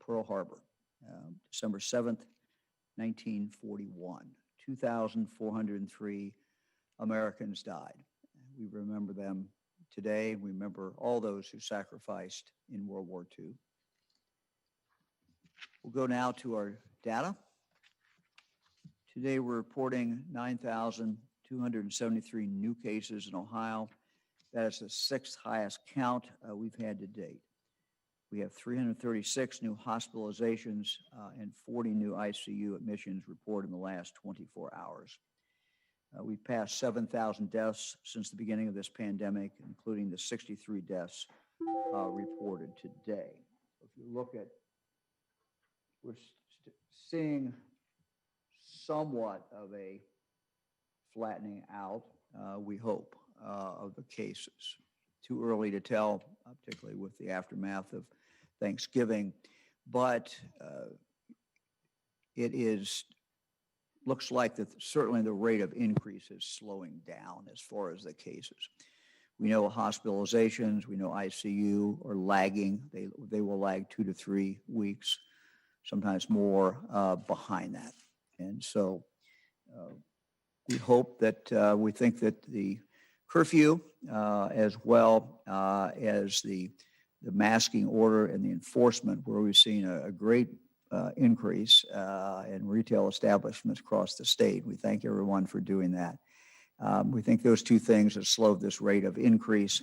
Pearl Harbor, December 7th, 1941. 2,403 Americans died. We remember them today. We remember all those who sacrificed in World War II. We'll go now to our data. Today we're reporting 9,273 new cases in Ohio. That is the sixth highest count we've had to date. We have 336 new hospitalizations and 40 new ICU admissions reported in the last 24 hours. We've passed 7,000 deaths since the beginning of this pandemic, including the 63 deaths reported today. If you look at, we're seeing somewhat of a flattening out, we hope, of the cases. Too early to tell, particularly with the aftermath of Thanksgiving, but looks like that certainly the rate of increase is slowing down as far as the cases. We know hospitalizations, we know ICU are lagging. They will lag 2 to 3 weeks, sometimes more behind that. And so we hope that, we think that the curfew as well as the masking order and the enforcement, where we've seen a great increase in retail establishments across the state. We thank everyone for doing that. We think those two things have slowed this rate of increase,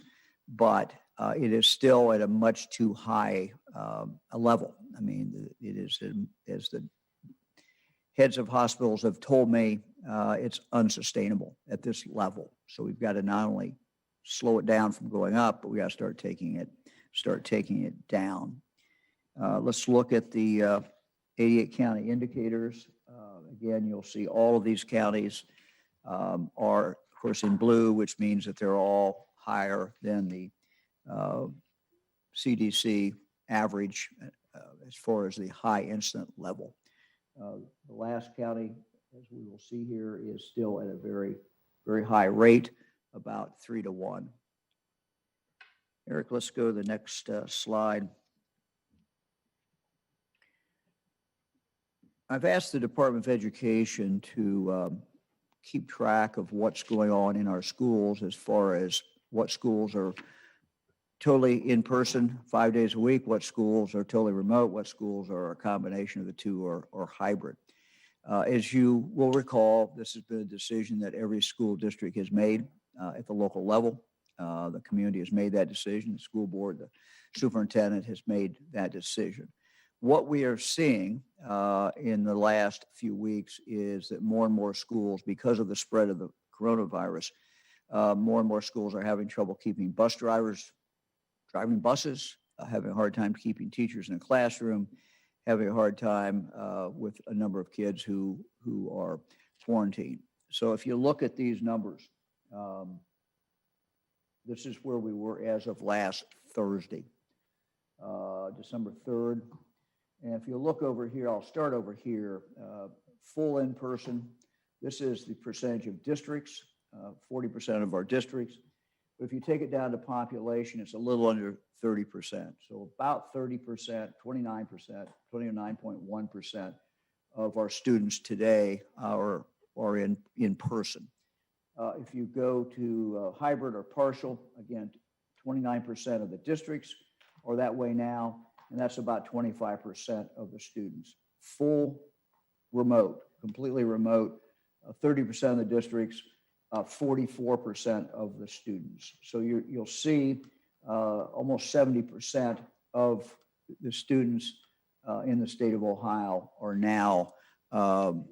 but it is still at a much too high a level. I mean, it is, as the heads of hospitals have told me, it's unsustainable at this level. So we've got to not only slow it down from going up, but we got to start taking it down. Let's look at the 88 county indicators. Again, you'll see all of these counties are, of course, in blue, which means that they're all higher than the CDC average as far as the high incident level. The last county, as we will see here, is still at a very, very high rate, about 3 to 1. Eric, let's go to the next slide. I've asked the Department of Education to keep track of what's going on in our schools as far as what schools are totally in person 5 days a week, what schools are totally remote, what schools are a combination of the two or hybrid. As you will recall, this has been a decision that every school district has made at the local level. The community has made that decision. The school board, the superintendent has made that decision. What we are seeing in the last few weeks is that more and more schools, because of the spread of the coronavirus, more and more schools are having trouble keeping bus drivers driving buses, having a hard time keeping teachers in the classroom, having a hard time with a number of kids who are quarantined. So if you look at these numbers, this is where we were as of last Thursday, December 3rd. And if you look over here, I'll start over here, full in-person. This is the percentage of districts, 40% of our districts. But if you take it down to population, it's a little under 30%. So about 30%, 29%, 29.1% of our students today are in person. If you go to hybrid or partial, again, 29% of the districts are that way now, and that's about 25% of the students. Full remote, completely remote, 30% of the districts, 44% of the students. So you'll see almost 70% of the students in the state of Ohio are now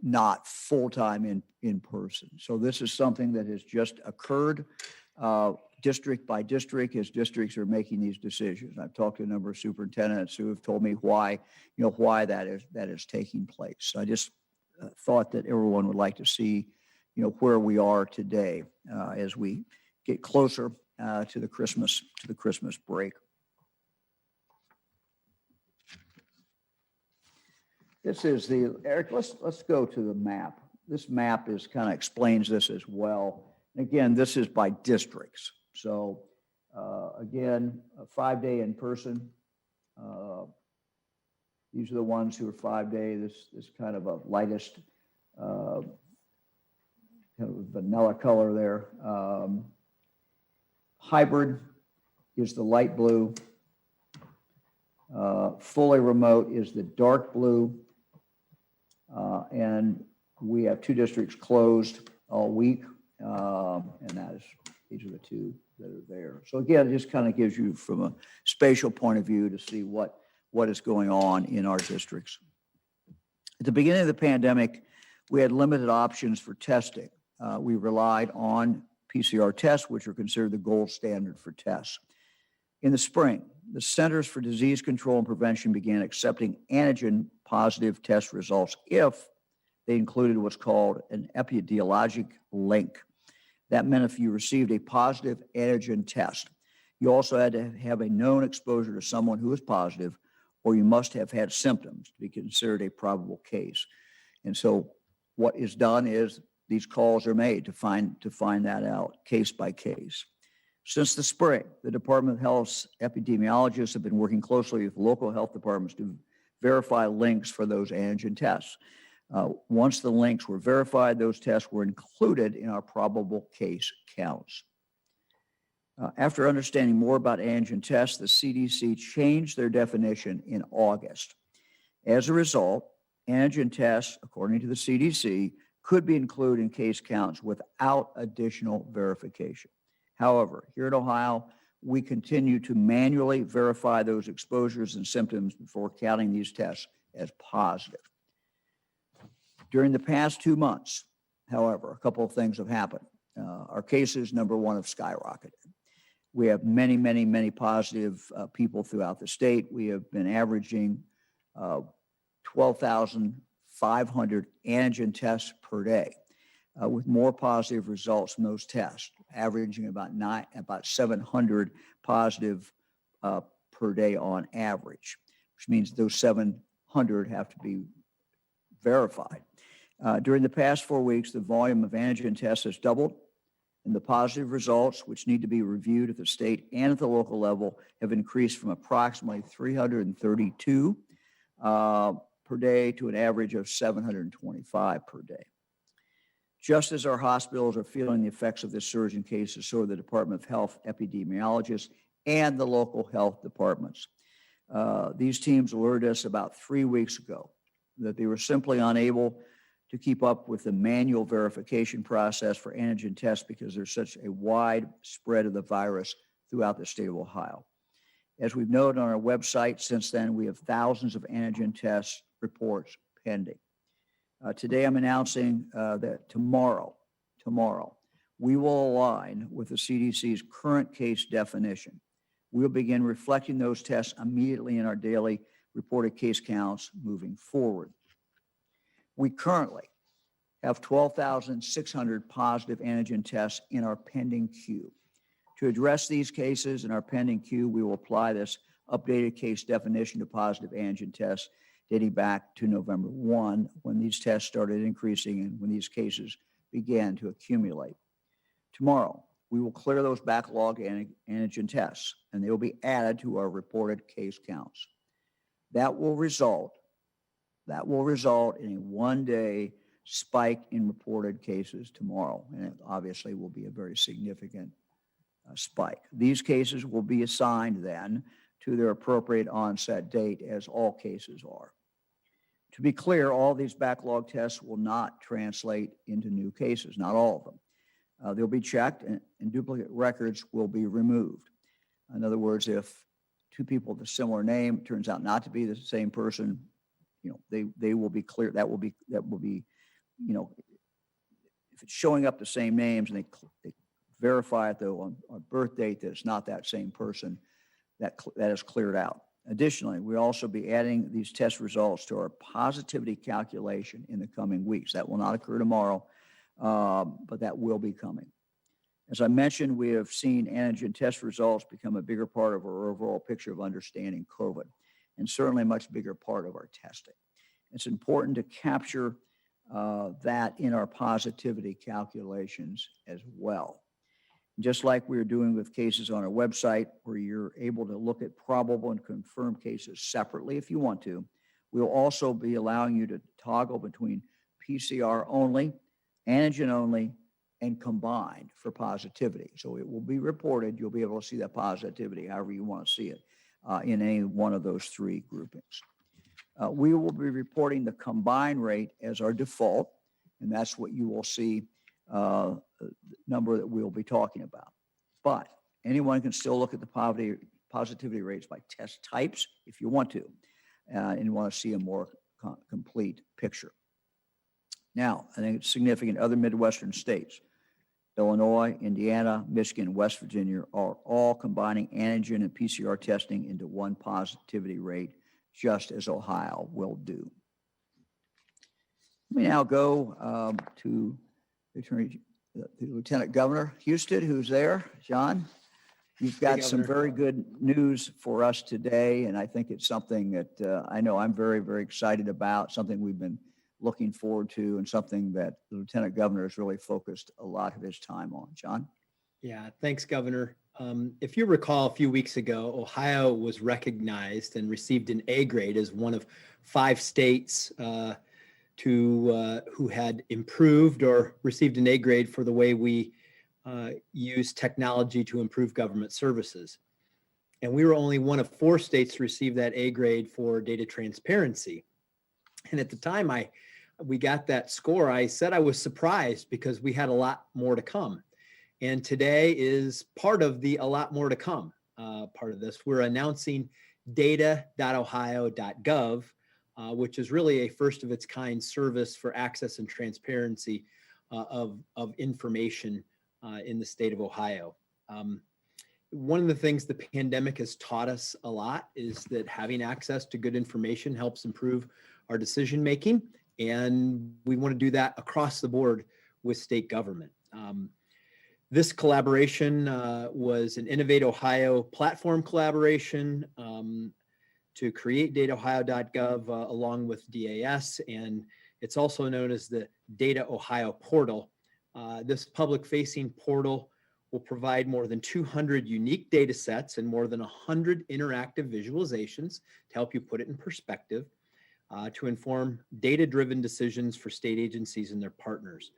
not full-time in person. So this is something that has just occurred district by district as districts are making these decisions. I've talked to a number of superintendents who have told me why that is taking place. I just thought that everyone would like to see where we are today as we get closer to the Christmas break. This is Eric, let's go to the map. This map kind of explains this as well. Again, this is by districts. So again, a 5-day in person, These are the ones who are 5-day, this kind of a lightest, kind of vanilla color there. Hybrid is the light blue. Fully remote is the dark blue. And we have 2 districts closed all week. And these are the 2 that are there. So again, it just kind of gives you from a spatial point of view to see what is going on in our districts. At the beginning of the pandemic, we had limited options for testing. We relied on PCR tests, which are considered the gold standard for tests. In the spring, the Centers for Disease Control and Prevention began accepting antigen-positive test results if they included what's called an epidemiologic link. That meant if you received a positive antigen test, you also had to have a known exposure to someone who was positive, or you must have had symptoms to be considered a probable case. And so what is done is these calls are made to find that out case by case. Since the spring, the Department of Health's epidemiologists have been working closely with local health departments to verify links for those antigen tests. Once the links were verified, those tests were included in our probable case counts. After understanding more about antigen tests, the CDC changed their definition in August. As a result, antigen tests, according to the CDC, could be included in case counts without additional verification. However, here in Ohio, we continue to manually verify those exposures and symptoms before counting these tests as positive. During the past 2 months, however, a couple of things have happened. Our cases, number one, have skyrocketed. We have many, many, many positive people throughout the state. We have been averaging 12,500 antigen tests per day, with more positive results from those tests, averaging about 700 positive per day on average, which means those 700 have to be verified. During the past 4 weeks, the volume of antigen tests has doubled, and the positive results, which need to be reviewed at the state and at the local level, have increased from approximately 332 per day to an average of 725 per day. Just as our hospitals are feeling the effects of this surge in cases, so are the Department of Health epidemiologists and the local health departments. These teams alerted us about 3 weeks ago that they were simply unable to keep up with the manual verification process for antigen tests because there's such a wide spread of the virus throughout the state of Ohio. As we've noted on our website, since then, we have thousands of antigen test reports pending. Today, I'm announcing that tomorrow, we will align with the CDC's current case definition. We'll begin reflecting those tests immediately in our daily reported case counts moving forward. We currently have 12,600 positive antigen tests in our pending queue. To address these cases in our pending queue, we will apply this updated case definition to positive antigen tests dating back to November 1, when these tests started increasing and when these cases began to accumulate. Tomorrow, we will clear those backlog antigen tests, and they will be added to our reported case counts. That will result in a 1-day spike in reported cases tomorrow, and it obviously will be a very significant spike. These cases will be assigned then to their appropriate onset date, as all cases are. To be clear, all these backlog tests will not translate into new cases, not all of them. They'll be checked and duplicate records will be removed. In other words, if 2 people with a similar name turns out not to be the same person, they will be clear. That will be, if it's showing up the same names and they verify it though on birth date that it's not that same person, that is cleared out. Additionally, we'll also be adding these test results to our positivity calculation in the coming weeks. That will not occur tomorrow, but that will be coming. As I mentioned, we have seen antigen test results become a bigger part of our overall picture of understanding COVID, and certainly a much bigger part of our testing. It's important to capture that in our positivity calculations as well. Just like we're doing with cases on our website, where you're able to look at probable and confirmed cases separately if you want to, We'll also be allowing you to toggle between PCR only, antigen only, and combined for positivity. So it will be reported. You'll be able to see that positivity however you want to see it in any one of those three groupings. We will be reporting the combined rate as our default, and that's what you will see, the number that we'll be talking about. But anyone can still look at the positivity rates by test types if you want to, and you want to see a more complete picture. Now, I think it's significant. Other Midwestern states, Illinois, Indiana, Michigan, West Virginia, are all combining antigen and PCR testing into one positivity rate, just as Ohio will do. Let me now go to the Lieutenant Governor Houston, who's there. John, you've got some very good news for us today, and I think it's something that I know I'm very, very excited about, something we've been looking forward to, and something that the Lieutenant Governor has really focused a lot of his time on. John? Yeah, thanks, Governor. If you recall, a few weeks ago, Ohio was recognized and received an A grade as one of 5 states who had improved or received an A grade for the way we use technology to improve government services. And we were only one of 4 states to receive that A grade for data transparency. And at the time we got that score, I said I was surprised because we had a lot more to come. And today is part of the a lot more to come part of this. We're announcing data.ohio.gov, which is really a first of its kind service for access and transparency of information in the state of Ohio. One of the things the pandemic has taught us a lot is that having access to good information helps improve our decision making, and we want to do that across the board with state government. This collaboration was an Innovate Ohio platform collaboration to create dataohio.gov along with DAS, and it's also known as the Data Ohio portal. This public-facing portal will provide more than 200 unique data sets and more than 100 interactive visualizations to help you put it in perspective, to inform data-driven decisions for state agencies and their partners.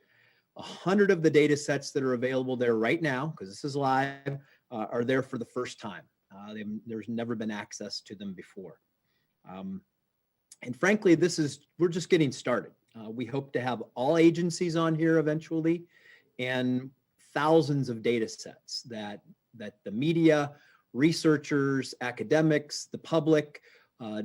100 of the data sets that are available there right now, because this is live, are there for the first time. There's never been access to them before. And frankly, we're just getting started. We hope to have all agencies on here eventually, and thousands of data sets that the media, researchers, academics, the public,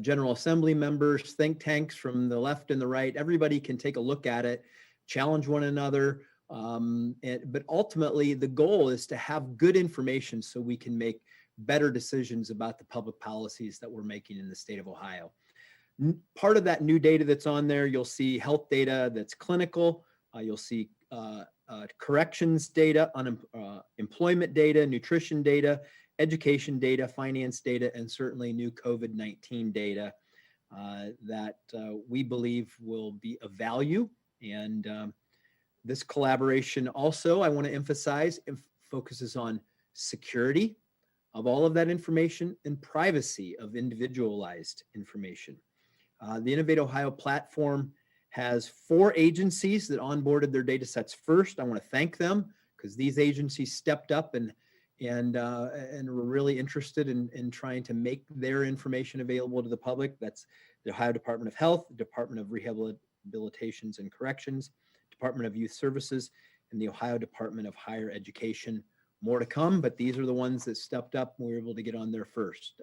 General Assembly members, think tanks from the left and the right, everybody can take a look at it, challenge one another. But ultimately, the goal is to have good information so we can make better decisions about the public policies that we're making in the state of Ohio. Part of that new data that's on there, you'll see health data that's clinical. You'll see corrections data, employment data, nutrition data, education data, finance data, and certainly new COVID-19 data that we believe will be of value. And this collaboration also, I want to emphasize, focuses on security of all of that information and privacy of individualized information. The Innovate Ohio platform has 4 agencies that onboarded their data sets first. I want to thank them because these agencies stepped up and were really interested in trying to make their information available to the public. That's the Ohio Department of Health, the Department of Rehabilitations and Corrections, Department of Youth Services, and the Ohio Department of Higher Education. More to come, but these are the ones that stepped up and we were able to get on there first.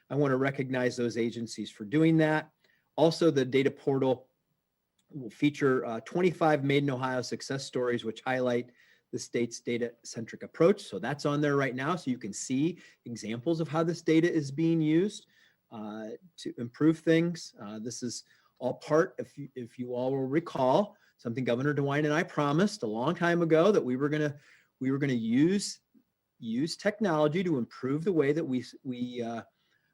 I want to recognize those agencies for doing that. Also, the data portal will feature 25 Made in Ohio success stories, which highlight the state's data-centric approach. So that's on there right now, so you can see examples of how this data is being used to improve things. This is all part, if you all will recall, something Governor DeWine and I promised a long time ago, that we were going to use technology to improve the way that we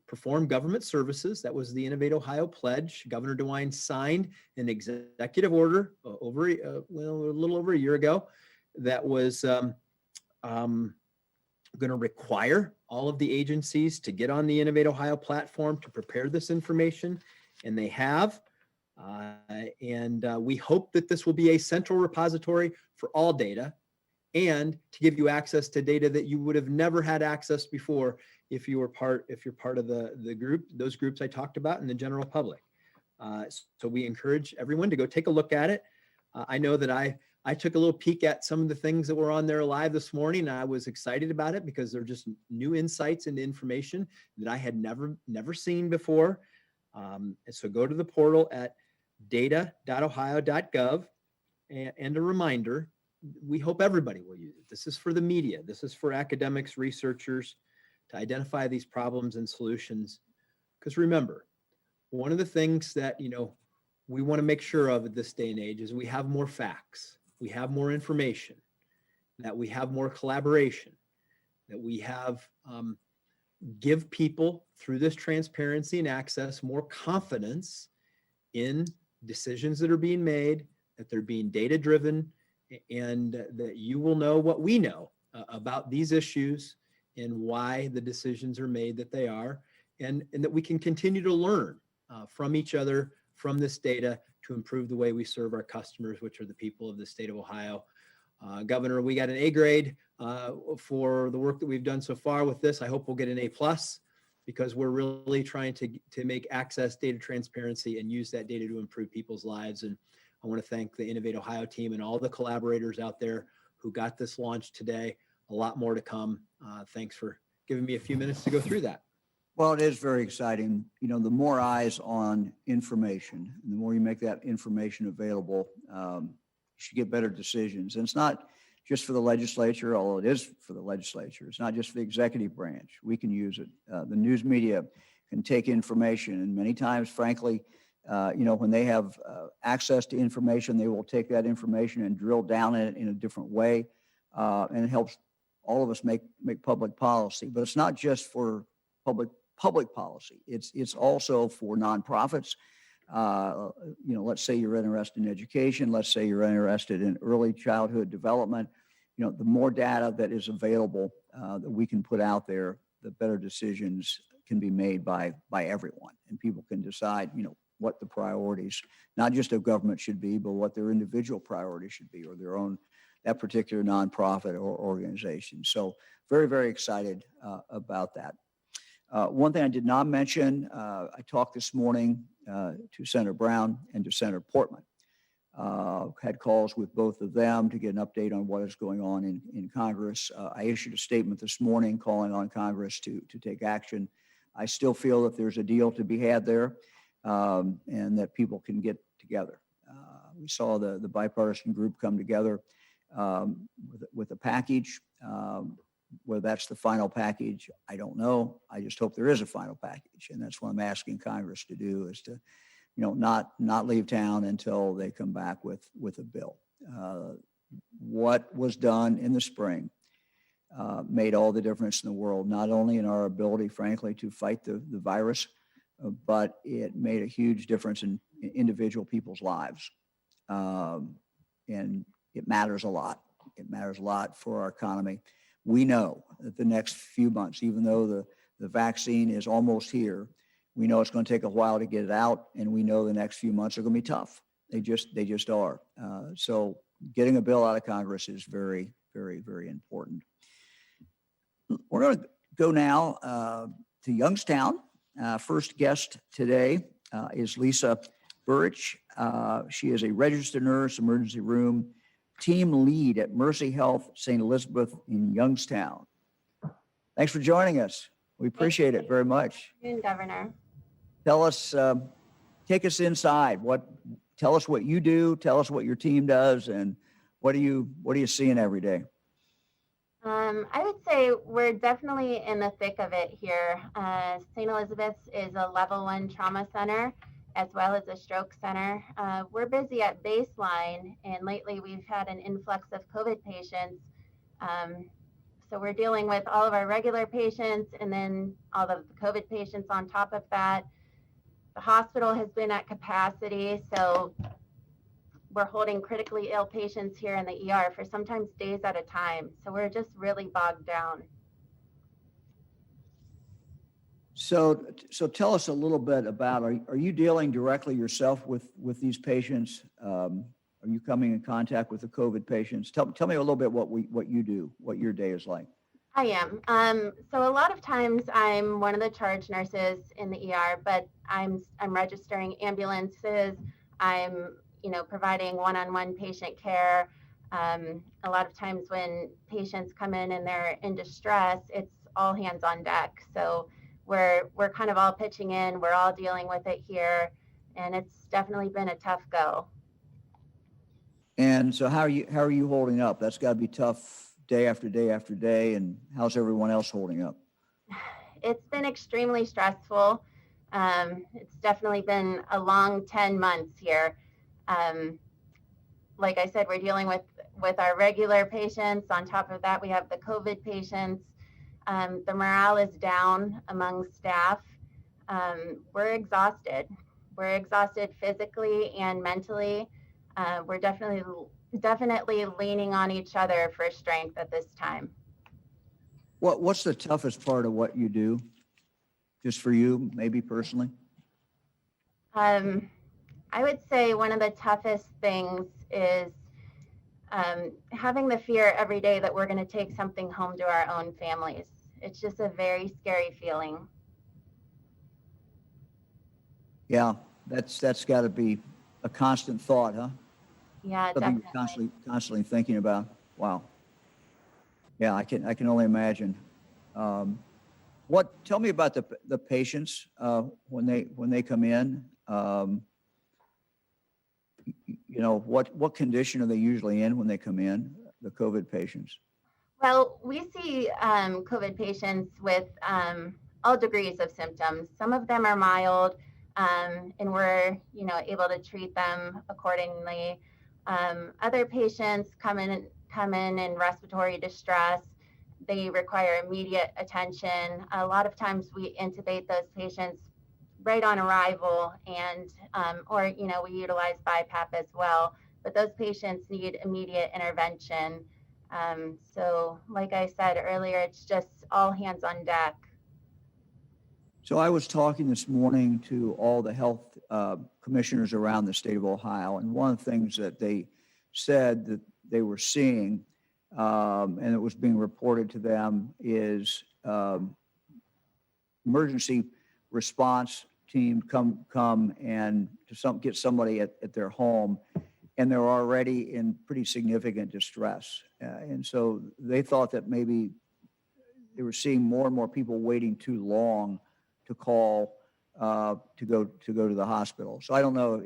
perform government services. That was the Innovate Ohio pledge. Governor DeWine signed an executive order a little over a year ago that was going to require all of the agencies to get on the Innovate Ohio platform to prepare this information and they have. And we hope that this will be a central repository for all data, and to give you access to data that you would have never had access before if you're part of the group, those groups I talked about, and the general public. So we encourage everyone to go take a look at it. I know that I took a little peek at some of the things that were on there live this morning, and I was excited about it because they're just new insights into information that I had never seen before. And so go to the portal at data.ohio.gov, and a reminder, we hope everybody will use it. This is for the media. This is for academics, researchers, to identify these problems and solutions. Because remember, one of the things that, we want to make sure of at this day and age is we have more facts, we have more information, that we have more collaboration, that we have give people through this transparency and access more confidence in decisions that are being made, that they're being data driven, and that you will know what we know about these issues and why the decisions are made that they are, and that we can continue to learn from each other, from this data, to improve the way we serve our customers, which are the people of the state of Ohio. Governor, we got an A grade for the work that we've done so far with this. I hope we'll get an A+, because we're really trying to make access data transparency and use that data to improve people's lives. And I want to thank the Innovate Ohio team and all the collaborators out there who got this launched today. A lot more to come. Thanks for giving me a few minutes to go through that. Well, it is very exciting. The more eyes on information, and the more you make that information available, you should get better decisions. And it's not just for the legislature, although it is for the legislature. It's not just for the executive branch. We can use it. The news media can take information, and many times, frankly, when they have access to information, they will take that information and drill down in it in a different way, and it helps all of us make public policy. But it's not just for public policy. It's also for nonprofits. Let's say you're interested in education. Let's say you're interested in early childhood development. The more data that is available that we can put out there, the better decisions can be made by everyone, and people can decide, what the priorities, not just of government should be, but what their individual priorities should be, or their own, that particular nonprofit or organization. So very, very excited about that. One thing I did not mention, I talked this morning to Senator Brown and to Senator Portman. Had calls with both of them to get an update on what is going on in Congress. I issued a statement this morning calling on Congress to take action. I still feel that there's a deal to be had there, and that people can get together. We saw the bipartisan group come together with a package. Whether that's the final package, I don't know. I just hope there is a final package, and that's what I'm asking Congress to do, is to, not leave town until they come back with a bill. What was done in the spring made all the difference in the world, not only in our ability, frankly, to fight the virus, but it made a huge difference in individual people's lives. And it matters a lot. It matters a lot for our economy. We know that the next few months, even though the vaccine is almost here, we know it's going to take a while to get it out, and we know the next few months are going to be tough. They just are. So getting a bill out of Congress is very, very, very important. We're going to go now to Youngstown. First guest today is Lisa Burch. She is a registered nurse, emergency room team lead at Mercy Health St. Elizabeth in Youngstown. Thanks for joining us. We appreciate it very much. Good afternoon, Governor. Tell us, take us inside. Tell us what you do. Tell us what your team does, and what are you seeing every day? I would say we're definitely in the thick of it here. St. Elizabeth's is a level 1 trauma center, as well as a stroke center. We're busy at baseline, and lately we've had an influx of COVID patients. So we're dealing with all of our regular patients and then all of the COVID patients on top of that. The hospital has been at capacity, so we're holding critically ill patients here in the ER for sometimes days at a time. So we're just really bogged down. So tell us a little bit about, are you dealing directly yourself with these patients? Are you coming in contact with the COVID patients? Tell me a little bit what you do, what your day is like. I am. So a lot of times I'm one of the charge nurses in the ER, but I'm registering ambulances. I'm, providing one-on-one patient care. A lot of times when patients come in and they're in distress, it's all hands on deck. So we're kind of all pitching in. We're all dealing with it here, and it's definitely been a tough go. And so how are you holding up? That's got to be tough day after day after day. And how's everyone else holding up? It's been extremely stressful. It's definitely been a long 10 months here. Like I said, we're dealing with our regular patients. On top of that, we have the COVID patients. The morale is down among staff. We're exhausted. We're exhausted physically and mentally. We're definitely leaning on each other for strength at this time. What's the toughest part of what you do? Just for you, maybe personally? I would say one of the toughest things is having the fear every day that we're going to take something home to our own families. It's just a very scary feeling. Yeah, that's got to be a constant thought, huh? Yeah, Something definitely. you're constantly thinking about. Wow. Yeah, I can only imagine. Tell me about the patients when they come in. What condition are they usually in when they come in, the COVID patients? Well, we see COVID patients with all degrees of symptoms. Some of them are mild, and we're able to treat them accordingly. Other patients come in respiratory distress. They require immediate attention. A lot of times we intubate those patients right on arrival, and or we utilize BiPAP as well. But those patients need immediate intervention. So like I said earlier, it's just all hands on deck. So I was talking this morning to all the health commissioners around the state of Ohio, and one of the things that they said that they were seeing, and it was being reported to them, is emergency response team come and get somebody at their home, and they're already in pretty significant distress. And so they thought that maybe they were seeing more and more people waiting too long to call to go to the hospital. So I don't know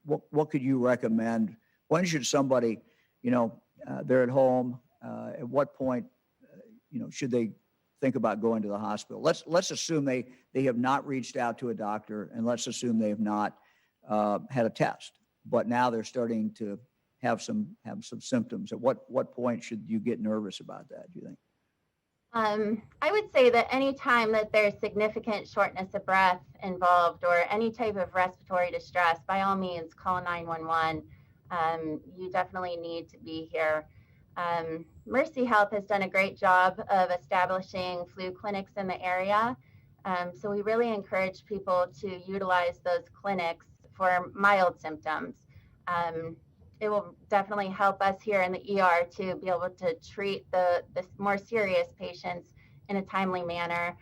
what could you recommend? When should somebody, they're at home, at what point, should they think about going to the hospital? Let's assume they have not reached out to a doctor, and let's assume they have not had a test, but now they're starting to have some symptoms. At what point should you get nervous about that, do you think? I would say that any time that there's significant shortness of breath involved or any type of respiratory distress, by all means, call 911. You definitely need to be here. Mercy Health has done a great job of establishing flu clinics in the area. So we really encourage people to utilize those clinics for mild symptoms. It will definitely help us here in the ER to be able to treat the more serious patients in a timely manner.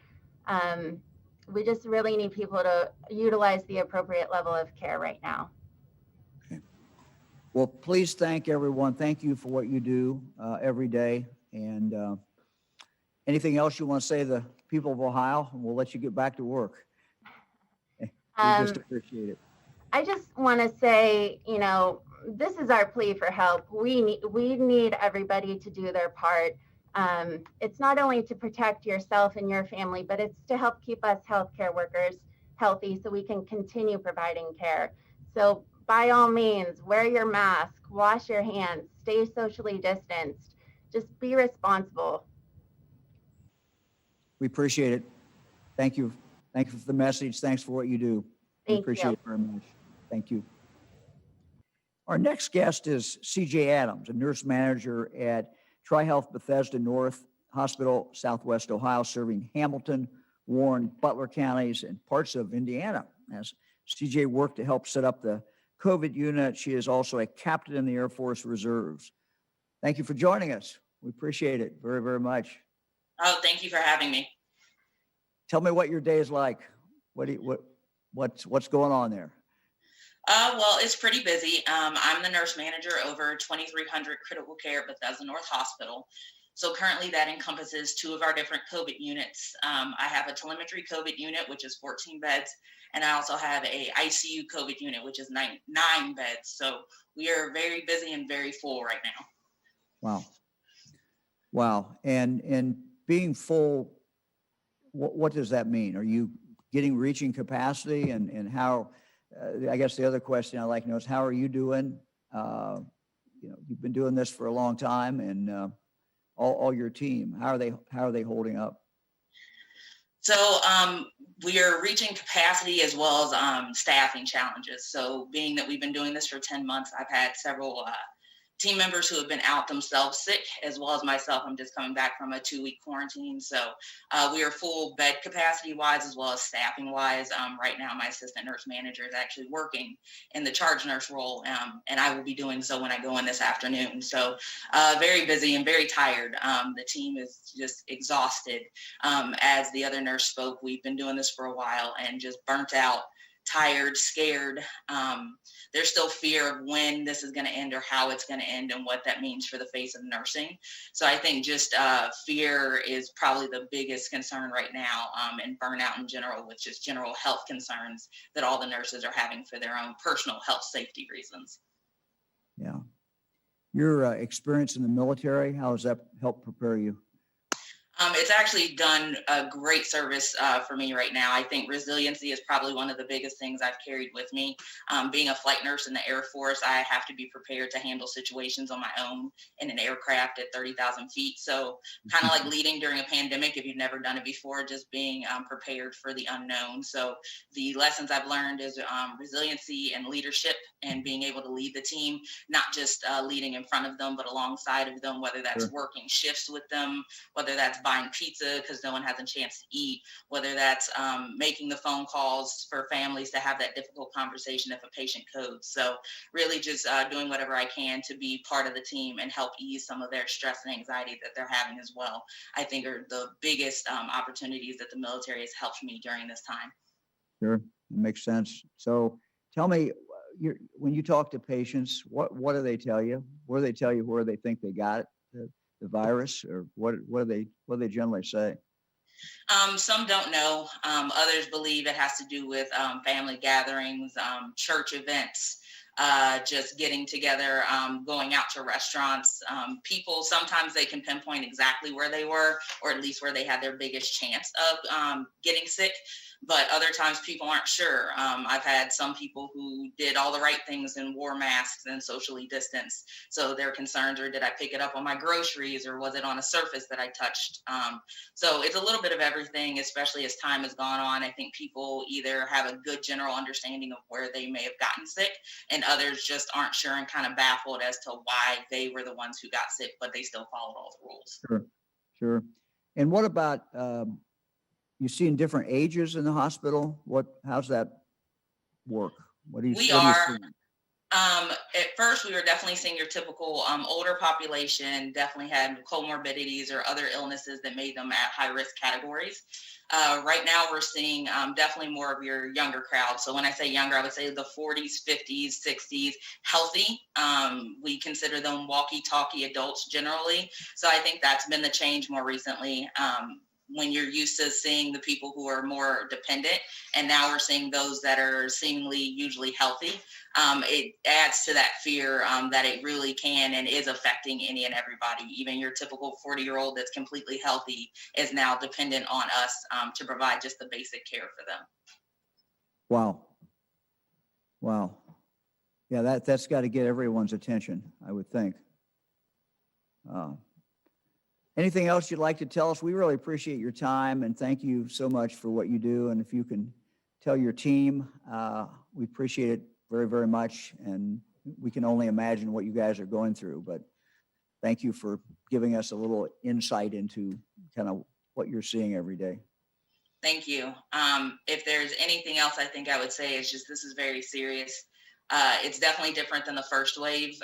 We just really need people to utilize the appropriate level of care right now. Okay. Well, please thank everyone. Thank you for what you do every day. And anything else you want to say to the people of Ohio? And we'll let you get back to work. We just appreciate it. I just want to say, this is our plea for help. We need everybody to do their part. It's not only to protect yourself and your family, but it's to help keep us healthcare workers healthy so we can continue providing care. So by all means, wear your mask, wash your hands, stay socially distanced, just be responsible. We appreciate it. Thank you. Thank you for the message. Thanks for what you do. We appreciate it very much. Thank you. Our next guest is CJ Adams, a nurse manager at TriHealth Bethesda North Hospital, Southwest Ohio, serving Hamilton, Warren, Butler counties, and parts of Indiana. As CJ worked to help set up the COVID unit, she is also a captain in the Air Force Reserves. Thank you for joining us. We appreciate it very, very much. Oh, thank you for having me. Tell me what your day is like. What's going on there? Well, it's pretty busy. I'm the nurse manager over 2,300 critical care at Bethesda North Hospital. So currently that encompasses 2 of our different COVID units. I have a telemetry COVID unit, which is 14 beds. And I also have a ICU COVID unit, which is nine beds. So we are very busy and very full right now. Wow. Wow. And being full, what does that mean? Are you reaching capacity, and how, I guess the other question I'd like to know is, how are you doing? You've been doing this for a long time, and all your team, how are they holding up? So we are reaching capacity as well as staffing challenges. So being that we've been doing this for 10 months, I've had several team members who have been out themselves sick, as well as myself. I'm just coming back from a 2-week quarantine. So we are full bed capacity wise, as well as staffing wise. Right now, my assistant nurse manager is actually working in the charge nurse role, and I will be doing so when I go in this afternoon. So very busy and very tired. The team is just exhausted. As the other nurse spoke, we've been doing this for a while and just burnt out, tired, scared. There's still fear of when this is going to end or how it's going to end and what that means for the face of nursing. So I think just fear is probably the biggest concern right now, and burnout in general, with just general health concerns that all the nurses are having for their own personal health safety reasons. Yeah. Your experience in the military, how has that helped prepare you? It's actually done a great service for me right now. I think resiliency is probably one of the biggest things I've carried with me. Being a flight nurse in the Air Force, I have to be prepared to handle situations on my own in an aircraft at 30,000 feet. So kind of like leading during a pandemic, if you've never done it before, just being prepared for the unknown. So the lessons I've learned is resiliency and leadership, and being able to lead the team, not just leading in front of them, but alongside of them, whether that's working shifts with them, whether that's buying pizza because no one has a chance to eat, whether that's making the phone calls for families to have that difficult conversation if a patient codes. So really just doing whatever I can to be part of the team and help ease some of their stress and anxiety that they're having as well, I think are the biggest opportunities that the military has helped me during this time. Sure, it makes sense. So tell me, when you talk to patients, what do they tell you? What do they tell you where they think they got it? The virus, or what do they generally say? Some don't know. Others believe it has to do with family gatherings, church events, just getting together, going out to restaurants. People, sometimes they can pinpoint exactly where they were, or at least where they had their biggest chance of getting sick. But other times people aren't sure. I've had some people who did all the right things and wore masks and socially distanced. So their concerns are, did I pick it up on my groceries, or was it on a surface that I touched? So it's a little bit of everything, especially as time has gone on. I think people either have a good general understanding of where they may have gotten sick, and others just aren't sure and kind of baffled as to why they were the ones who got sick, but they still followed all the rules. Sure. And what about, you seeing different ages in the hospital? How's that work? What do you see? At first, we were definitely seeing your typical older population, definitely had comorbidities or other illnesses that made them at high risk categories. Right now, we're seeing definitely more of your younger crowd. So when I say younger, I would say the 40s, 50s, 60s, healthy. We consider them walkie-talkie adults generally. So I think that's been the change more recently. When you're used to seeing the people who are more dependent, and now we're seeing those that are seemingly usually healthy, it adds to that fear that it really can and is affecting any and everybody. Even your typical 40-year-old that's completely healthy is now dependent on us to provide just the basic care for them. Wow. Yeah, that's got to get everyone's attention, I would think. Anything else you'd like to tell us? We really appreciate your time, and thank you so much for what you do. And if you can tell your team, we appreciate it very, very much. And we can only imagine what you guys are going through, but thank you for giving us a little insight into kind of what you're seeing every day. Thank you. If there's anything else, I think I would say is just this is very serious. It's definitely different than the first wave.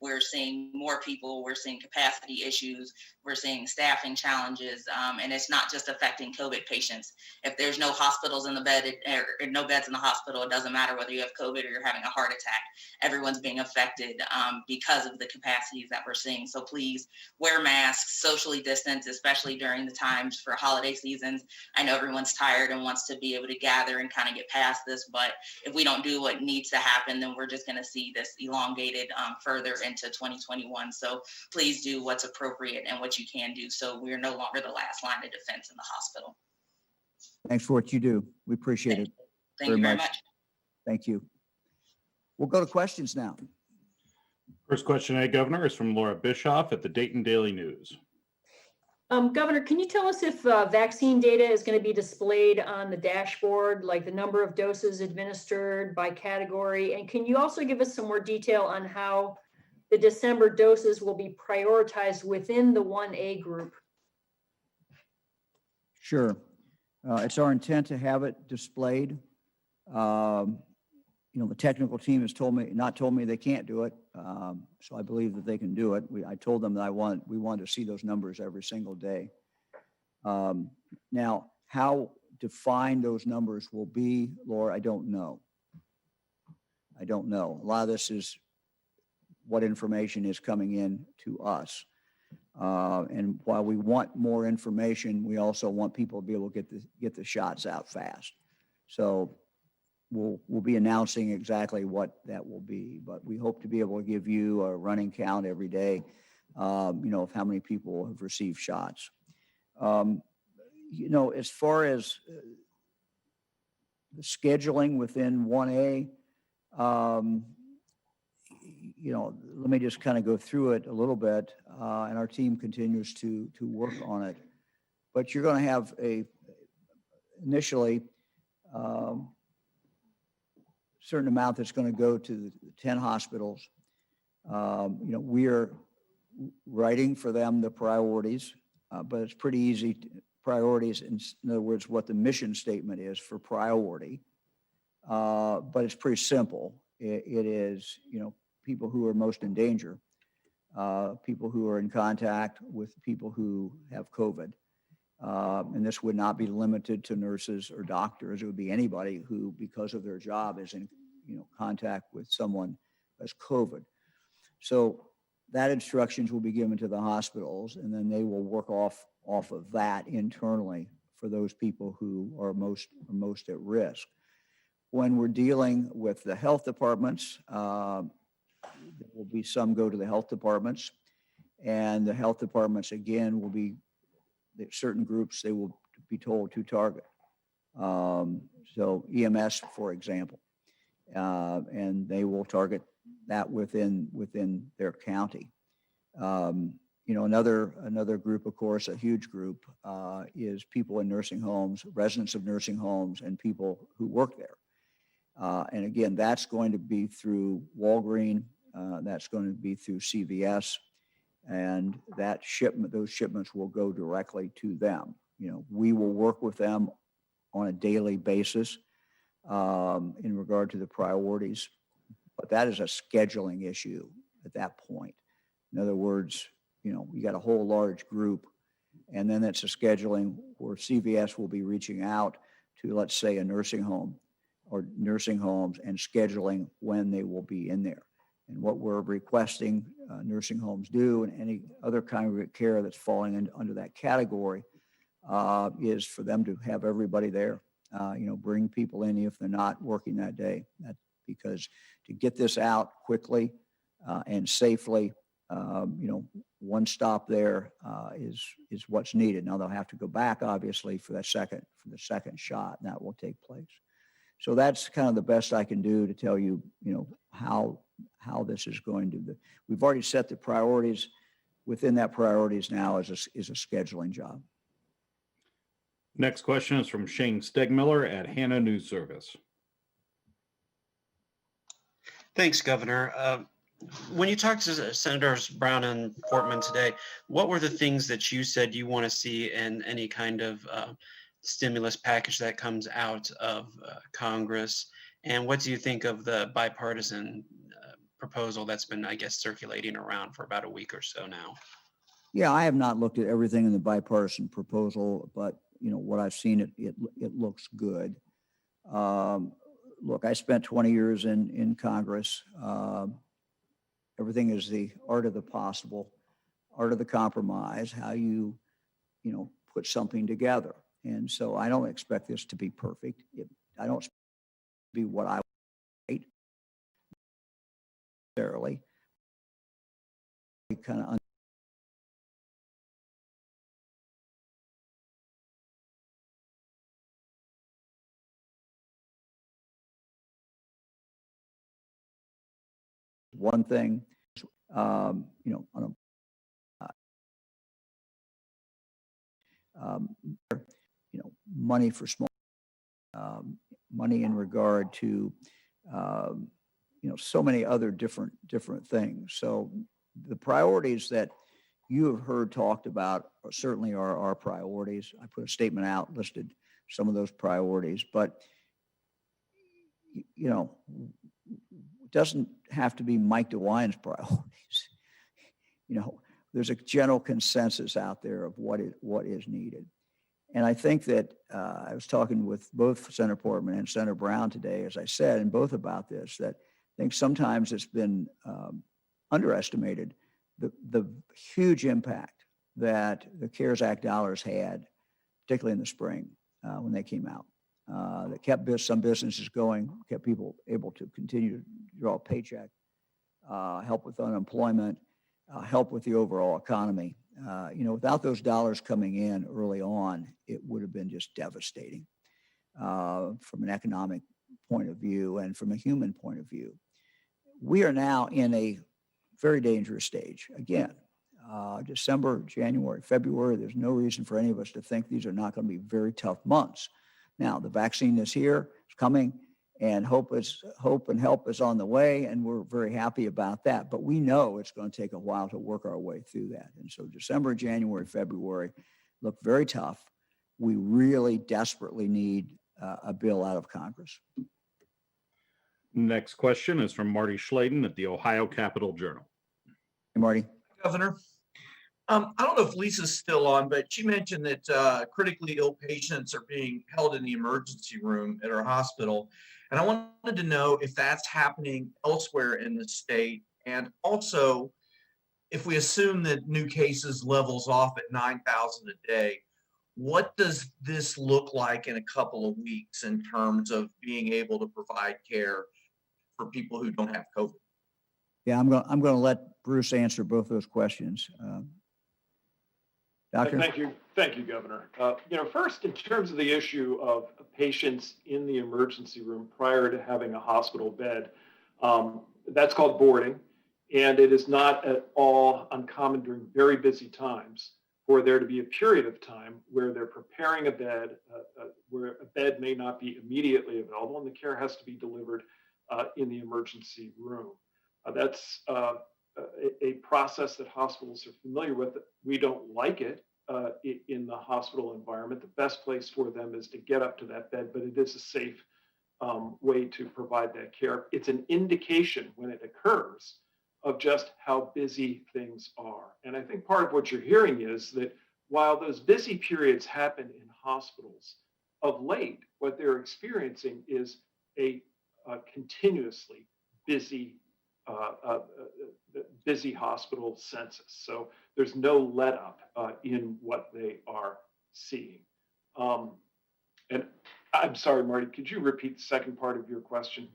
We're seeing more people, we're seeing capacity issues, we're seeing staffing challenges, and it's not just affecting COVID patients. If there's no hospitals in the bed or no beds in the hospital, it doesn't matter whether you have COVID or you're having a heart attack. Everyone's being affected because of the capacities that we're seeing. So please wear masks, socially distance, especially during the times for holiday seasons. I know everyone's tired and wants to be able to gather and kind of get past this, but if we don't do what needs to happen, then we're just going to see this elongated further into 2021. So please do what's appropriate and what you can do so we're no longer the last line of defense in the hospital. Thanks for what you do. We appreciate it. Thank you very much. Thank you. We'll go to questions now. First question today, Governor, is from Laura Bischoff at the Dayton Daily News. Governor, can you tell us if vaccine data is going to be displayed on the dashboard, like the number of doses administered by category? And can you also give us some more detail on how the December doses will be prioritized within the 1A group? Sure. It's our intent to have it displayed. The technical team has not told me they can't do it. So I believe that they can do it. I told them that we want to see those numbers every single day. Now, how defined those numbers will be, Laura, I don't know. A lot of this is what information is coming in to us. And while we want more information, we also want people to be able to get the shots out fast. So we'll be announcing exactly what that will be, but we hope to be able to give you a running count every day, of how many people have received shots. As far as the scheduling within 1A, let me just kind of go through it a little bit, and our team continues to work on it. But you're going to have initially certain amount that's going to go to the 10 hospitals. We are writing for them the priorities, but it's pretty easy. Priorities, in other words, what the mission statement is for priority. But it's pretty simple. It is, people who are most in danger, people who are in contact with people who have COVID. And this would not be limited to nurses or doctors. It would be anybody who, because of their job, is in contact with someone who has COVID. So that instructions will be given to the hospitals, and then they will work off of that internally for those people who are most at risk. When we're dealing with the health departments, there will be some go to the health departments, and the health departments again will be certain groups they will be told to target. So EMS, for example, and they will target that within their county. Another group, of course, a huge group, is people in nursing homes, residents of nursing homes, and people who work there. And again, that's going to be through Walgreens, that's going to be through CVS, and those shipments will go directly to them. We will work with them on a daily basis in regard to the priorities, but that is a scheduling issue at that point. In other words, you got a whole large group, and then it's a scheduling where CVS will be reaching out to, let's say, a nursing home or nursing homes and scheduling when they will be in there. And what we're requesting nursing homes do, and any other kind of care that's falling under that category, is for them to have everybody there. Bring people in if they're not working that day. That's because to get this out quickly and safely, one stop there is what's needed. Now they'll have to go back, obviously, for the second shot, and that will take place. So that's kind of the best I can do to tell you, how this is going to. We've already set the priorities. Within that priorities now is a scheduling job. Next question is from Shane Stegmiller at Hannah News Service. Thanks, Governor. When you talked to Senators Brown and Portman today, what were the things that you said you want to see in any kind of stimulus package that comes out of Congress? And what do you think of the bipartisan proposal that's been, I guess, circulating around for about a week or so now? Yeah, I have not looked at everything in the bipartisan proposal, but what I've seen, it looks good. Look, I spent 20 years in Congress. Everything is the art of the possible, art of the compromise, how you put something together. And so I don't expect this to be perfect. I don't expect it to be what I write necessarily. Kind of one thing, on money for small, money in regard to, so many other different things. So the priorities that you have heard talked about certainly are our priorities. I put a statement out, listed some of those priorities, but it doesn't have to be Mike DeWine's priorities. There's a general consensus out there of what is needed. And I think that I was talking with both Senator Portman and Senator Brown today, as I said, and both about this, that I think sometimes it's been underestimated the huge impact that the CARES Act dollars had, particularly in the spring when they came out. That kept some businesses going, kept people able to continue to draw a paycheck, help with unemployment, help with the overall economy. Without those dollars coming in early on, it would have been just devastating from an economic point of view and from a human point of view. We are now in a very dangerous stage. Again, December, January, February, there's no reason for any of us to think these are not going to be very tough months. Now, the vaccine is here, it's coming, and hope and help is on the way, and we're very happy about that. But we know it's going to take a while to work our way through that. And so December, January, February look very tough. We really desperately need a bill out of Congress. Next question is from Marty Schladen at the Ohio Capitol Journal. Hey, Marty. Governor, I don't know if Lisa's still on, but she mentioned that critically ill patients are being held in the emergency room at our hospital. And I wanted to know if that's happening elsewhere in the state. And also, if we assume that new cases levels off at 9,000 a day, what does this look like in a couple of weeks in terms of being able to provide care for people who don't have COVID? Yeah, I'm going to let Bruce answer both those questions. Doctor? Thank you, Governor. First, in terms of the issue of patients in the emergency room prior to having a hospital bed, that's called boarding, and it is not at all uncommon during very busy times for there to be a period of time where they're preparing a bed, where a bed may not be immediately available, and the care has to be delivered in the emergency room. That's a process that hospitals are familiar with. We don't like it in the hospital environment. The best place for them is to get up to that bed, but it is a safe way to provide that care. It's an indication when it occurs of just how busy things are. And I think part of what you're hearing is that while those busy periods happen in hospitals, of late, what they're experiencing is a continuously busy hospital census. So there's no let up in what they are seeing. And I'm sorry, Marty, could you repeat the second part of your question?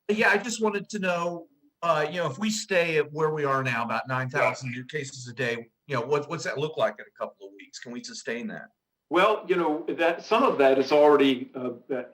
Yeah, I just wanted to know, if we stay at where we are now, about 9,000 new cases a day, what's that look like in a couple of weeks? Can we sustain that? Well, that some of that is already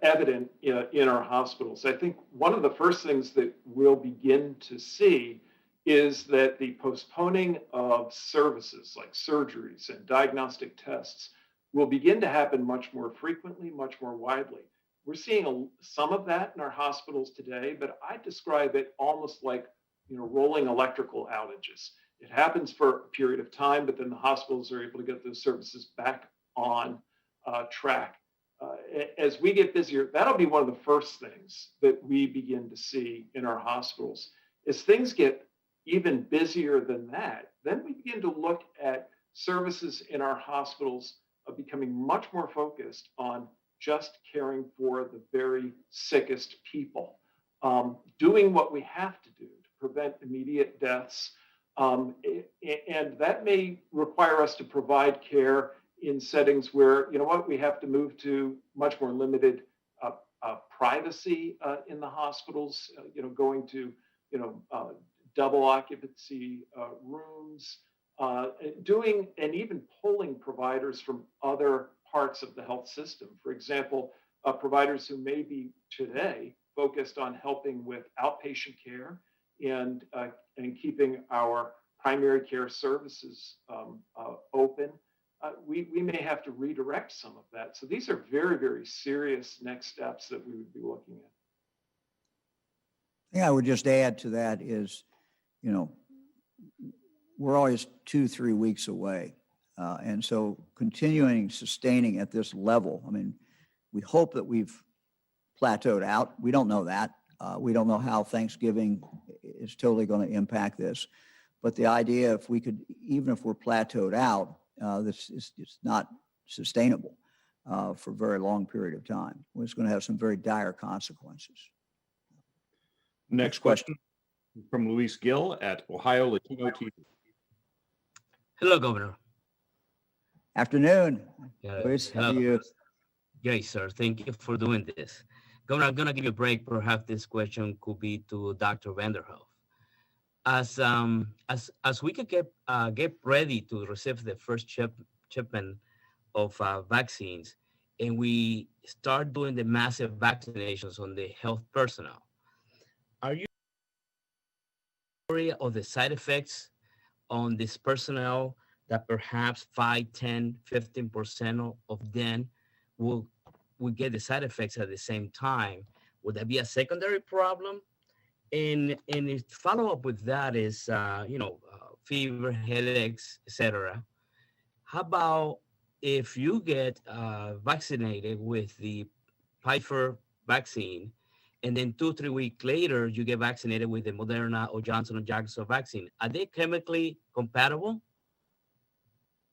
evident in our hospitals. I think one of the first things that we'll begin to see is that the postponing of services like surgeries and diagnostic tests will begin to happen much more frequently, much more widely. We're seeing some of that in our hospitals today, but I describe it almost like rolling electrical outages. It happens for a period of time, but then the hospitals are able to get those services back on track. As we get busier, that'll be one of the first things that we begin to see in our hospitals. As things get even busier than that, then we begin to look at services in our hospitals becoming much more focused on just caring for the very sickest people, doing what we have to do to prevent immediate deaths. And that may require us to provide care in settings where, you know what, we have to move to much more limited privacy in the hospitals, going to, double occupancy rooms, doing and even pulling providers from other parts of the health system. For example, providers who may be today focused on helping with outpatient care and keeping our primary care services open. We may have to redirect some of that. So these are very, very serious next steps that we would be looking at. Yeah, I would just add to that is, we're always 2-3 weeks away. And so sustaining at this level, I mean, we hope that we've plateaued out. We don't know that. We don't know how Thanksgiving is totally going to impact this. But the idea, if we could, even if we're plateaued out, this is just not sustainable for a very long period of time. It's going to have some very dire consequences. Next question from Luis Gill at Ohio Latino TV. Hello, Governor. Afternoon. Luis, how are you? Great, sir. Thank you for doing this. Governor, I'm going to give you a break. Perhaps this question could be to Dr. Vanderhoef. As we could get ready to receive the first shipment of vaccines, and we start doing the massive vaccinations on the health personnel, are you worried of the side effects on this personnel that perhaps 5, 10, 15% of them will get the side effects at the same time? Would that be a secondary problem? And follow up with that is, fever, headaches, etc. How about if you get vaccinated with the Pfizer vaccine, and then 2-3 weeks later, you get vaccinated with the Moderna or Johnson & Johnson vaccine? Are they chemically compatible?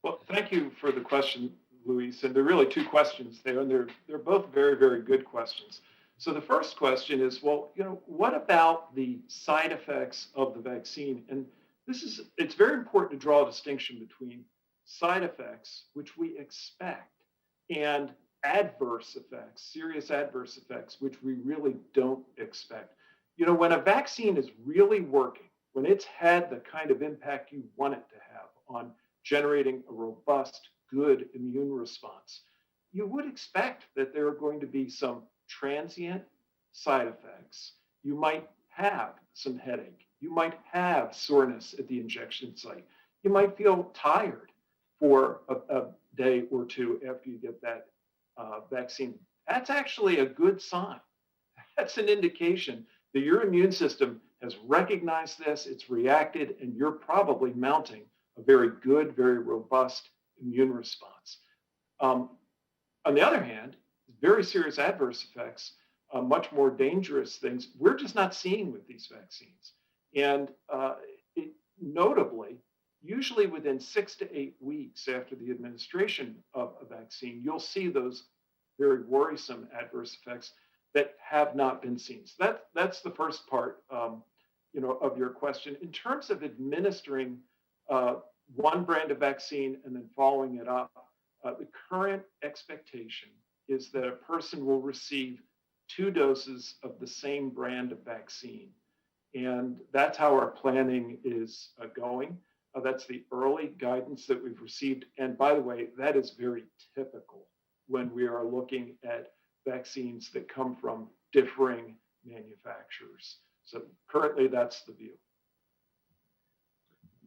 Well, thank you for the question, Luis. And there are really two questions there, and they're both very, very good questions. So the first question is, well, what about the side effects of the vaccine? And it's very important to draw a distinction between side effects, which we expect, and adverse effects, serious adverse effects, which we really don't expect. When a vaccine is really working, when it's had the kind of impact you want it to have on generating a robust, good immune response, you would expect that there are going to be some transient side effects. You might have some headache. You might have soreness at the injection site. You might feel tired for a day or two after you get that vaccine. That's actually a good sign. That's an indication that your immune system has recognized this, it's reacted, and you're probably mounting a very good, very robust immune response. On the other hand, very serious adverse effects, much more dangerous things, we're just not seeing with these vaccines. And notably, usually within 6 to 8 weeks after the administration of a vaccine, you'll see those very worrisome adverse effects that have not been seen. So that's the first part, of your question. In terms of administering one brand of vaccine and then following it up, the current expectation is that a person will receive 2 doses of the same brand of vaccine. And that's how our planning is going. That's the early guidance that we've received. And by the way, that is very typical when we are looking at vaccines that come from differing manufacturers. So currently, that's the view.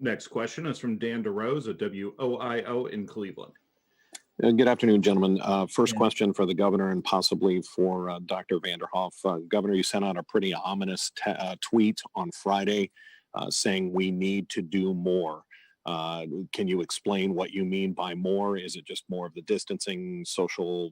Next question is from Dan DeRose at WOIO in Cleveland. Good afternoon, gentlemen. First question for the governor and possibly for Dr. Vanderhoef. Governor, you sent out a pretty ominous tweet on Friday saying we need to do more. Can you explain what you mean by more? Is it just more of the distancing, social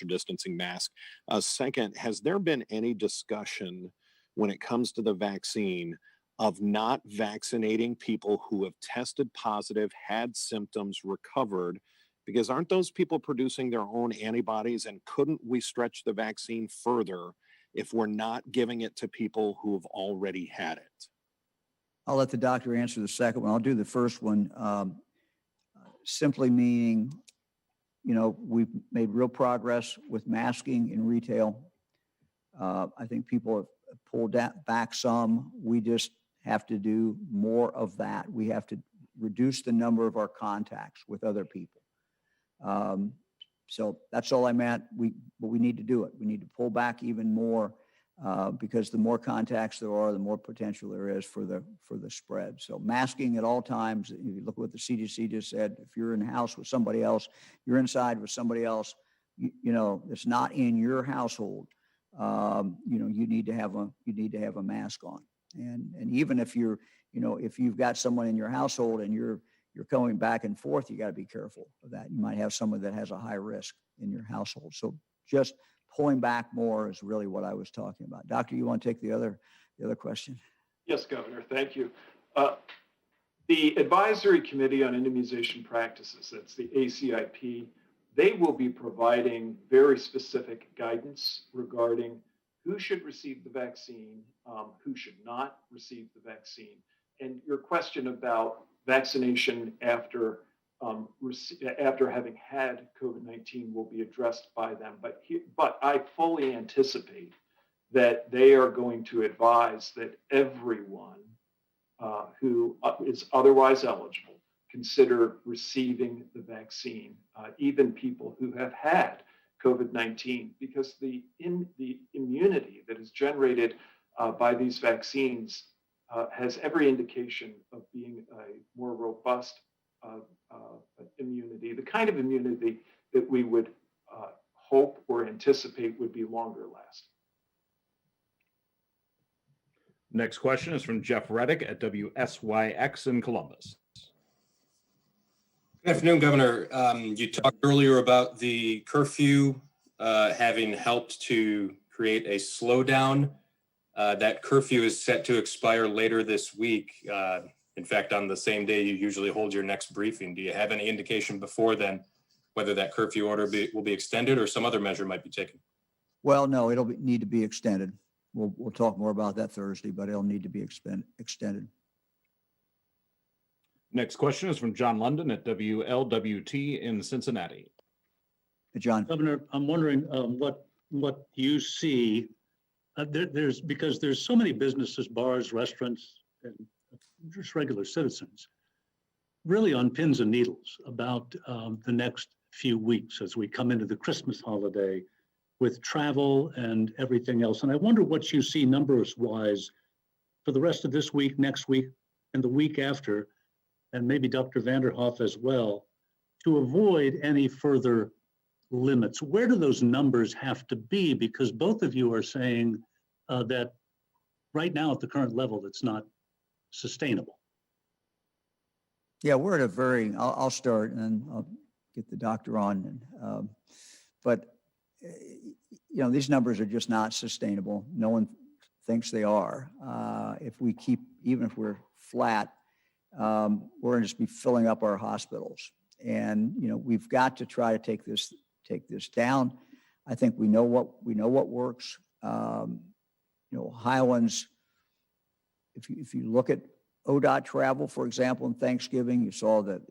distancing mask? Second, has there been any discussion when it comes to the vaccine of not vaccinating people who have tested positive, had symptoms, recovered? Because aren't those people producing their own antibodies? And couldn't we stretch the vaccine further if we're not giving it to people who have already had it? I'll let the doctor answer the second one. I'll do the first one. Simply meaning, we've made real progress with masking in retail. I think people have pulled that back some. We just have to do more of that. We have to reduce the number of our contacts with other people. So that's all I'm at. But we need to do it. We need to pull back even more because the more contacts there are, the more potential there is for the spread. So masking at all times. If you look at what the CDC just said, if you're in the house with somebody else, you're inside with somebody else, it's not in your household. You need to have a mask on. And even if if you've got someone in your household and you're going back and forth, you got to be careful of that. You might have someone that has a high risk in your household. So just pulling back more is really what I was talking about. Doctor, you want to take the other question? Yes, Governor, thank you. The Advisory Committee on Immunization Practices, that's the ACIP, they will be providing very specific guidance regarding who should receive the vaccine, who should not receive the vaccine. And your question about vaccination after having had COVID-19 will be addressed by them. But I fully anticipate that they are going to advise that everyone who is otherwise eligible consider receiving the vaccine, even people who have had COVID-19, because the immunity that is generated by these vaccines has every indication of being a more robust immunity, the kind of immunity that we would hope or anticipate would be longer lasting. Next question is from Jeff Reddick at WSYX in Columbus. Good afternoon, Governor. You talked earlier about the curfew having helped to create a slowdown. That curfew is set to expire later this week. In fact, on the same day you usually hold your next briefing. Do you have any indication before then whether that curfew order will be extended or some other measure might be taken? Well, no, it'll need to be extended. We'll talk more about that Thursday, but it'll need to be extended. Next question is from John London at WLWT in Cincinnati. Hey, John. Governor, I'm wondering what you see. Because there's so many businesses, bars, restaurants, and just regular citizens, really on pins and needles about the next few weeks as we come into the Christmas holiday with travel and everything else. And I wonder what you see numbers-wise for the rest of this week, next week, and the week after, and maybe Dr. Vanderhoff as well, to avoid any further limits. Where do those numbers have to be? Because both of you are saying that right now at the current level, it's not sustainable. Yeah, we're at a very, I'll start and then I'll get the doctor on. But these numbers are just not sustainable. No one thinks they are. If we keep, even if we're flat, we're going to just be filling up our hospitals. And, we've got to try to take this down. I think we know what works. Ohioans, if you look at ODOT travel, for example, in Thanksgiving, you saw that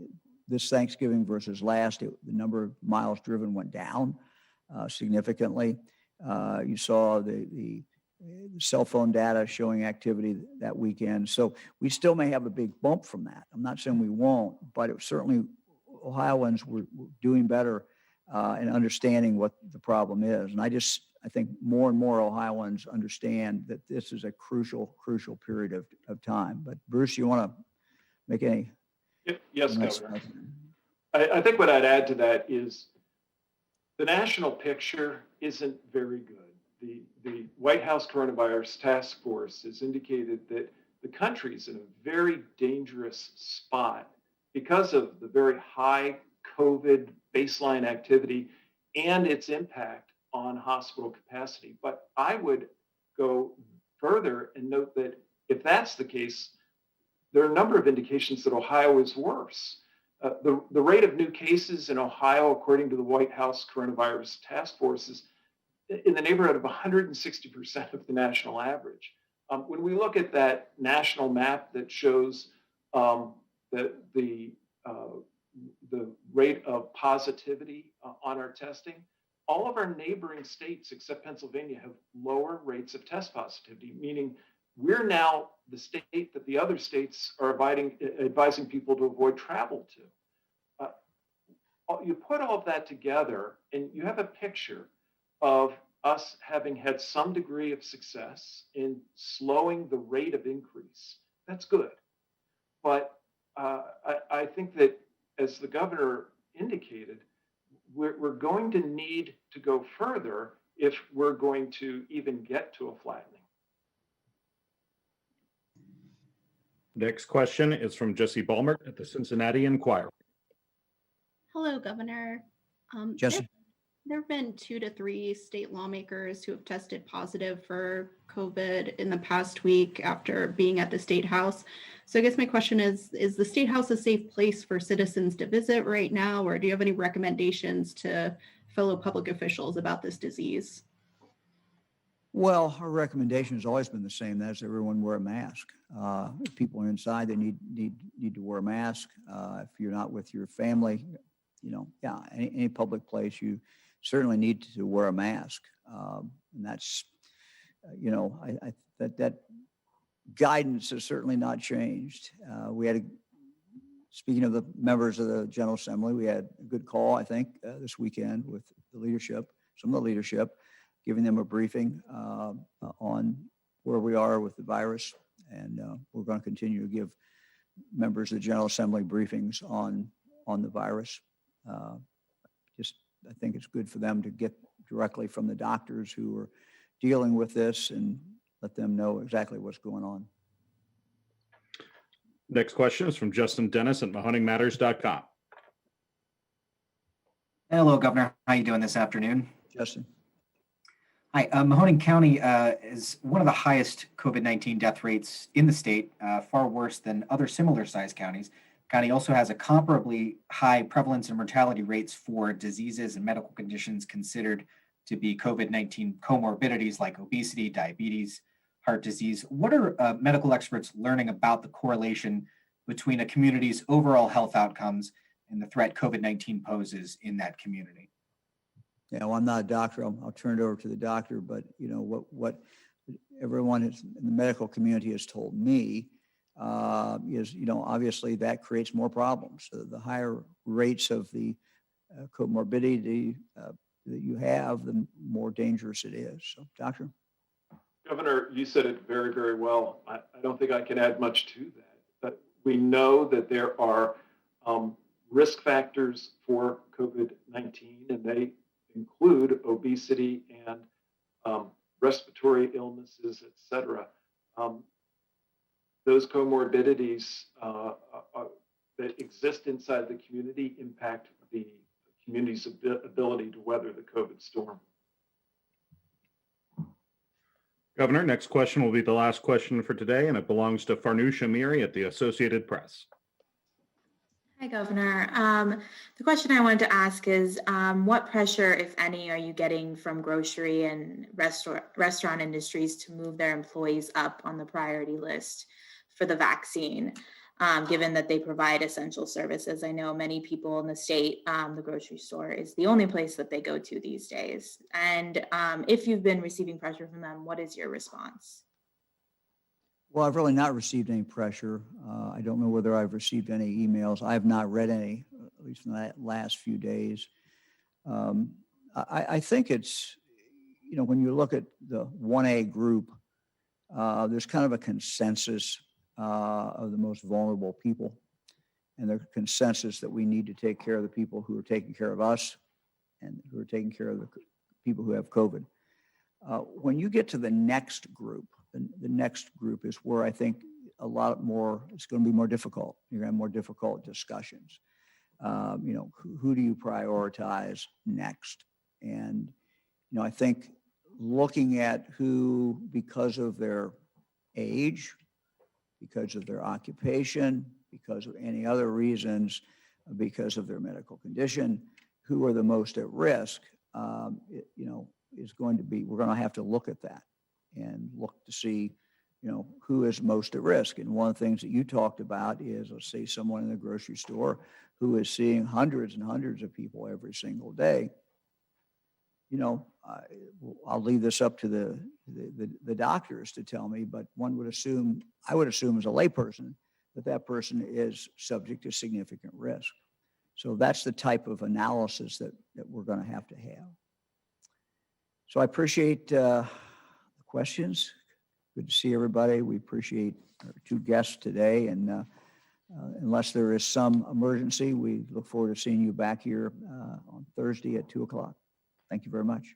this Thanksgiving versus last, the number of miles driven went down significantly. You saw the cell phone data showing activity that weekend. So we still may have a big bump from that. I'm not saying we won't, but it certainly Ohioans were doing better in understanding what the problem is. And I think more and more Ohioans understand that this is a crucial period of time. But Bruce, you want to make any? Yes, Governor. I think what I'd add to that is the national picture isn't very good. The White House Coronavirus Task Force has indicated that the country is in a very dangerous spot because of the very high COVID baseline activity and its impact on hospital capacity. But I would go further and note that if that's the case, there are a number of indications that Ohio is worse. The rate of new cases in Ohio, according to the White House Coronavirus Task Force, is in the neighborhood of 160% of the national average. When we look at that national map that shows the rate of positivity on our testing, all of our neighboring states except Pennsylvania have lower rates of test positivity, meaning we're now the state that the other states are advising people to avoid travel to. You put all of that together and you have a picture of us having had some degree of success in slowing the rate of increase. That's good. But I think that, as the governor indicated, we're going to need to go further if we're going to even get to a flattening. Next question is from Jesse Balmert at the Cincinnati Enquirer. Hello, Governor. Jesse. There have been 2 to 3 state lawmakers who have tested positive for COVID in the past week after being at the State House. So I guess my question is the State House a safe place for citizens to visit right now, or do you have any recommendations to fellow public officials about this disease? Well, our recommendation has always been the same. That's everyone wear a mask. If people are inside, they need to wear a mask. If you're not with your family, any public place, you certainly need to wear a mask. And that's, that guidance has certainly not changed. Speaking of the members of the General Assembly, we had a good call, I think, this weekend with the leadership, some of the leadership, giving them a briefing on where we are with the virus. And we're going to continue to give members of the General Assembly briefings on the virus. I think it's good for them to get directly from the doctors who are dealing with this and let them know exactly what's going on. Next question is from Justin Dennis at MahoningMatters.com. Hello, Governor. How are you doing this afternoon? Justin. Hi. Mahoning County is one of the highest COVID-19 death rates in the state, far worse than other similar sized counties. County also has a comparably high prevalence and mortality rates for diseases and medical conditions considered to be COVID-19 comorbidities like obesity, diabetes, heart disease. What are medical experts learning about the correlation between a community's overall health outcomes and the threat COVID-19 poses in that community? Yeah, well, I'm not a doctor. I'll turn it over to the doctor, but what everyone in the medical community has told me is, obviously that creates more problems. So the higher rates of the comorbidity that you have, the more dangerous it is. So, Doctor? Governor, you said it very, very well. I don't think I can add much to that. But we know that there are risk factors for COVID-19, and they include obesity and respiratory illnesses, et cetera. Those comorbidities that exist inside the community impact the community's ability to weather the COVID storm. Governor, next question will be the last question for today, and it belongs to Farnoosh Amiri at the Associated Press. Hi, Governor. The question I wanted to ask is, what pressure, if any, are you getting from grocery and restaurant industries to move their employees up on the priority list for the vaccine, given that they provide essential services? I know many people in the state, the grocery store is the only place that they go to these days. And if you've been receiving pressure from them, what is your response? Well, I've really not received any pressure. I don't know whether I've received any emails. I have not read any, at least in the last few days. I think it's, when you look at the 1A group, there's kind of a consensus of the most vulnerable people. And the consensus that we need to take care of the people who are taking care of us and who are taking care of the people who have COVID. When you get to the next group, the next group is where I think a lot more, it's going to be more difficult. You're going to have more difficult discussions. You know, who do you prioritize next? And, you know, I think looking at who, because of their age, because of their occupation, because of any other reasons, because of their medical condition, who are the most at risk, you know, is going to be, we're going to have to look at that and look to see, you know, who is most at risk. And one of the things that you talked about is, let's say someone in the grocery store who is seeing hundreds and hundreds of people every single day. You know, I'll leave this up to the doctors to tell me, but one would assume, I would assume as a layperson, that that person is subject to significant risk. So that's the type of analysis that we're going to have. So I appreciate the questions. Good to see everybody. We appreciate our two guests today. And unless there is some emergency, we look forward to seeing you back here on Thursday at 2 o'clock. Thank you very much.